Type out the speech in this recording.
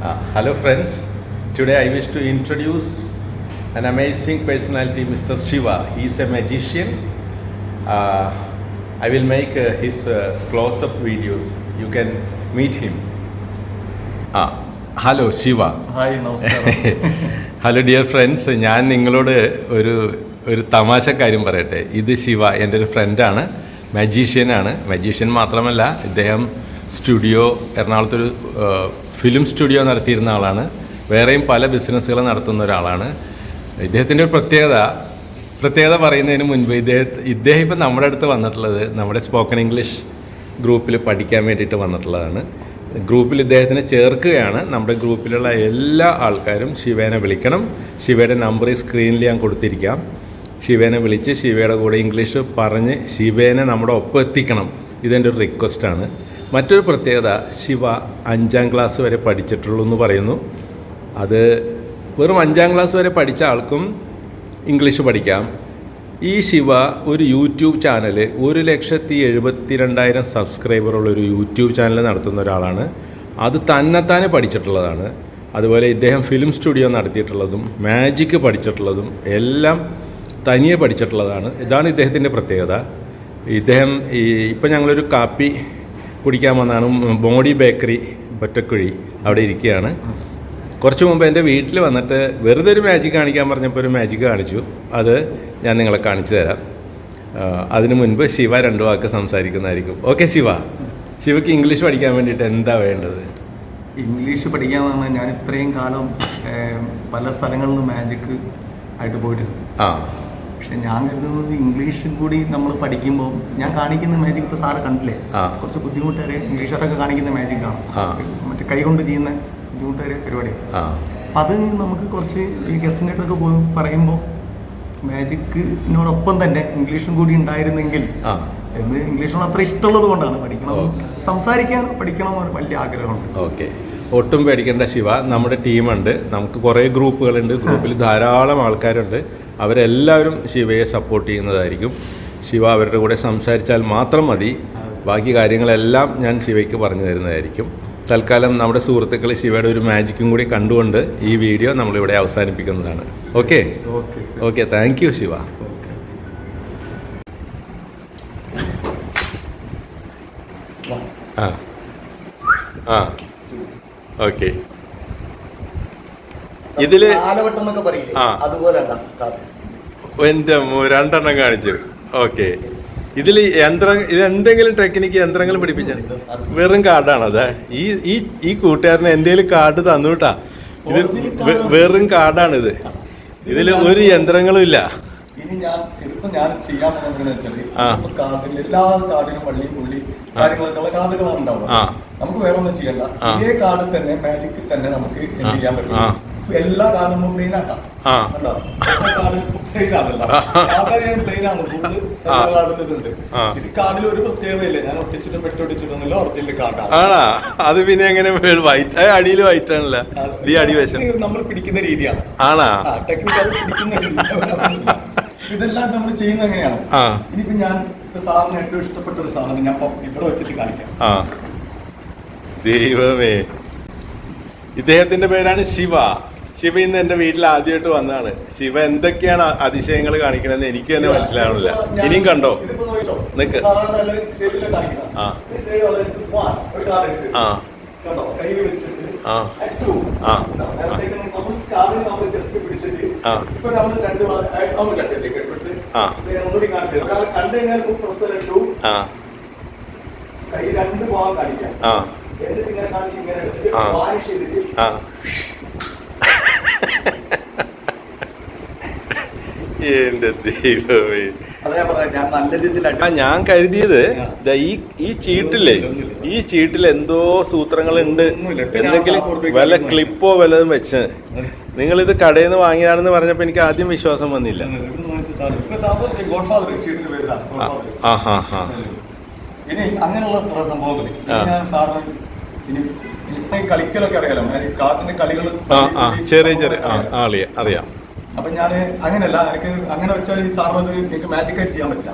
Hello friends, today I wish to introduce an amazing personality, Mr. Shiva. He is a magician. I will make his close-up videos. You can meet him. Hello Shiva. Hi, നമസ്കാരം. Hello dear friends, ഞാൻ നിങ്ങളോട് ഒരു തമാശ കാര്യം പറയട്ടെ. ഇത് ശിവ, എൻ്റെ ഒരു ഫ്രണ്ടാണ്, മജീഷ്യനാണ്. മജീഷ്യൻ മാത്രമല്ല, ഇദ്ദേഹം എറണാകുളത്തൊരു ഫിലിം സ്റ്റുഡിയോ നടത്തിയിരുന്ന ആളാണ്. വേറെയും പല ബിസിനസ്സുകൾ നടത്തുന്ന ഒരാളാണ്. ഇദ്ദേഹത്തിൻ്റെ ഒരു പ്രത്യേകത പറയുന്നതിന് മുൻപ് ഇദ്ദേഹം ഇപ്പം നമ്മുടെ അടുത്ത് വന്നിട്ടുള്ളത് നമ്മുടെ സ്പോക്കൺ ഇംഗ്ലീഷ് ഗ്രൂപ്പിൽ പഠിക്കാൻ വേണ്ടിയിട്ട് വന്നിട്ടുള്ളതാണ്. ഗ്രൂപ്പിൽ ഇദ്ദേഹത്തിനെ ചേർക്കുകയാണ്. നമ്മുടെ ഗ്രൂപ്പിലുള്ള എല്ലാ ആൾക്കാരും ശിവേനെ വിളിക്കണം. ശിവയുടെ നമ്പർ ഈ സ്ക്രീനിൽ ഞാൻ കൊടുത്തിരിക്കാം. ശിവേനെ വിളിച്ച് ശിവയുടെ കൂടെ ഇംഗ്ലീഷ് പറഞ്ഞ് ശിവേനെ നമ്മുടെ ഒപ്പം എത്തിക്കണം. ഇതെൻ്റെ ഒരു റിക്വസ്റ്റാണ്. മറ്റൊരു പ്രത്യേകത, ശിവ 5ാം ക്ലാസ് വരെ പഠിച്ചിട്ടുള്ളൂ എന്ന് പറയുന്നു. അത് വെറും 5ാം ക്ലാസ് വരെ പഠിച്ച ആൾക്കും ഇംഗ്ലീഷ് പഠിക്കാം. ഈ ശിവ ഒരു യൂട്യൂബ് ചാനൽ 1,72,000 സബ്സ്ക്രൈബറുള്ളൊരു യൂട്യൂബ് ചാനൽ നടത്തുന്ന ഒരാളാണ്. അത് തന്നെത്താനെ പഠിച്ചിട്ടുള്ളതാണ്. അതുപോലെ ഇദ്ദേഹം ഫിലിം സ്റ്റുഡിയോ നടത്തിയിട്ടുള്ളതും മാജിക്ക് പഠിച്ചിട്ടുള്ളതും എല്ലാം തനിയെ പഠിച്ചിട്ടുള്ളതാണ്. ഇതാണ് ഇദ്ദേഹത്തിൻ്റെ പ്രത്യേകത. ഇദ്ദേഹം ഇപ്പം ഞങ്ങളൊരു കാപ്പി കുടിക്കാൻ വന്നാണ്. മോഡി ബേക്കറി ഒറ്റക്കുഴി അവിടെ ഇരിക്കുകയാണ്. കുറച്ച് മുമ്പ് എൻ്റെ വീട്ടിൽ വന്നിട്ട് വെറുതെ ഒരു മാജിക് കാണിക്കാൻ പറഞ്ഞപ്പോൾ ഒരു മാജിക് കാണിച്ചു. അത് ഞാൻ നിങ്ങളെ കാണിച്ചു തരാം. അതിനു മുൻപ് ശിവ 2 വാക്ക് സംസാരിക്കുന്നതായിരിക്കും. ഓക്കെ ശിവയ്ക്ക് ഇംഗ്ലീഷ് പഠിക്കാൻ വേണ്ടിയിട്ട് എന്താ വേണ്ടത്? ഇംഗ്ലീഷ് പഠിക്കാമെന്ന് ഞാൻ ഇത്രയും കാലം പല സ്ഥലങ്ങളിലും മാജിക്ക് ആയിട്ട് പോയിട്ടുണ്ട്. പക്ഷെ ഞാൻ കരുതുന്നത് ഇംഗ്ലീഷും കൂടി നമ്മൾ പഠിക്കുമ്പോൾ ഞാൻ കാണിക്കുന്ന മാജിക് ഇപ്പോൾ സാറ് കണ്ടില്ലേ, കുറച്ച് ബുദ്ധിമുട്ടേറെ ഇംഗ്ലീഷുകാരൊക്കെ കാണിക്കുന്ന മാജിക്കാണ്. മറ്റേ കൈ കൊണ്ട് ചെയ്യുന്ന ബുദ്ധിമുട്ടേറെ പരിപാടി. അപ്പം അത് നമുക്ക് കുറച്ച് ഈ ഗസ്റ്റിൻ്റെ അടുത്തൊക്കെ പോയി പറയുമ്പോൾ മാജിക്കിനോടൊപ്പം തന്നെ ഇംഗ്ലീഷും കൂടി ഉണ്ടായിരുന്നെങ്കിൽ എന്ന് ഇംഗ്ലീഷിനോട് അത്ര ഇഷ്ടമുള്ളത് കൊണ്ടാണ് പഠിക്കണം, സംസാരിക്കാൻ പഠിക്കണം എന്ന് വലിയ ആഗ്രഹമുണ്ട്. ഓക്കെ, ഒട്ടും പേടിക്കേണ്ട ശിവ. നമ്മുടെ ടീമുണ്ട്, നമുക്ക് കുറേ ഗ്രൂപ്പുകളുണ്ട്. ഗ്രൂപ്പിൽ ധാരാളം ആൾക്കാരുണ്ട്. അവരെല്ലാവരും ശിവയെ സപ്പോർട്ട് ചെയ്യുന്നതായിരിക്കും. ശിവ അവരുടെ കൂടെ സംസാരിച്ചാൽ മാത്രം മതി. ബാക്കി കാര്യങ്ങളെല്ലാം ഞാൻ ശിവയ്ക്ക് പറഞ്ഞു തരുന്നതായിരിക്കും. തൽക്കാലം നമ്മുടെ സുഹൃത്തുക്കൾ ശിവയുടെ ഒരു മാജിക്കും കൂടി കണ്ടുകൊണ്ട് ഈ വീഡിയോ നമ്മളിവിടെ അവസാനിപ്പിക്കുന്നതാണ്. Okay okay, thank you Shiva. Okay, ഇതില് എൻ്റെ 2 കാണിച്ചു. ഓക്കെ, ഇതെന്തെങ്കിലും ടെക്നിക്ക് യന്ത്രങ്ങൾ പിടിപ്പിച്ച വെറും കാർഡാണ്. അതെ, ഈ കൂട്ടുകാരന് എൻ്റെ കാർഡ് തന്നു കേട്ടാ. ഇത് വെറും കാർഡാണിത്. ഇതിൽ ഒരു യന്ത്രങ്ങളും ഇല്ല. ഇനി ഞാൻ ചെയ്യാൻ പോകുന്നത് വെച്ചാൽ കാർഡിൽ എല്ലാ കാർഡിനും വള്ളി പുള്ളി കാര്യങ്ങളൊക്കെ കാർഡുകളാണ് ഉണ്ടാവുക. നമുക്ക് വേറെ ഒന്നും ചെയ്യണ്ട. ഇതേ കാർഡിൽ തന്നെ മാജിക്കിൽ തന്നെ നമുക്ക് എന്ത് ചെയ്യാൻ പറ്റും, എല്ലാ കാർഡും പ്ലെയിൻ ആക്കാം. കാർഡിൽ ഒരു പ്രത്യേകതയില്ല, ഞാൻ ഒട്ടിച്ചിട്ടും വെട്ടൊട്ടിച്ചിട്ടൊന്നുമില്ല, ഒറിജിനൽ കാർഡാണ്. അത് പിന്നെ എങ്ങനെ വൈറ്റ് അടിയിൽ വൈറ്റ് ആണല്ലോ, ഈ അടി വശം നമ്മൾ പിടിക്കുന്ന രീതിയാണ്. ടെക്നിക്ക് അത് പിടിക്കുന്ന രീതി. ഇതെല്ലാം നമ്മൾ ചെയ്യുന്നത് എങ്ങനെയാണ്. ഇനിയിപ്പോ ഞാൻ സാറിന് ഏറ്റവും ഇഷ്ടപ്പെട്ട ഒരു സാധനം ഞാൻ ഇവിടെ വെച്ചിട്ട് കാണിക്കാം. ദൈവമേ, ഇദ്ദേഹത്തിന്റെ പേരാണ് ശിവ. ശിവ ഇന്ന് എന്റെ വീട്ടിൽ ആദ്യമായിട്ട് വന്നതാണ്. ശിവ എന്തൊക്കെയാണ് അതിശയങ്ങൾ കാണിക്കണമെന്ന് എനിക്ക് തന്നെ മനസ്സിലാവണില്ല. ഇനിയും കണ്ടോ? നിക്ക്. എന്റെ ദൈവമേ, ഞാൻ കരുതിയത് ഈ ചീട്ടില്ലേ, ഈ ചീട്ടിൽ എന്തോ സൂത്രങ്ങളുണ്ട്, എന്തെങ്കിലും വല്ല ക്ലിപ്പോ വല്ലതും വെച്ച്. നിങ്ങളിത് കടയിൽ നിന്ന് വാങ്ങിയതാണെന്ന് പറഞ്ഞപ്പോ എനിക്ക് ആദ്യം വിശ്വാസം വന്നില്ല. അങ്ങനെയുള്ള സംഭവങ്ങൾ കളിക്കലൊക്കെ അറിയാലോ, കാർഡിന്റെ കളികൾ ചെറിയ അറിയാം. അപ്പൊ ഞാൻ അങ്ങനെയല്ല, എനിക്ക് അങ്ങനെ വെച്ചാൽ ഈ സാറിന് എനിക്ക് മാജിക്കായിട്ട് ചെയ്യാൻ പറ്റില്ല.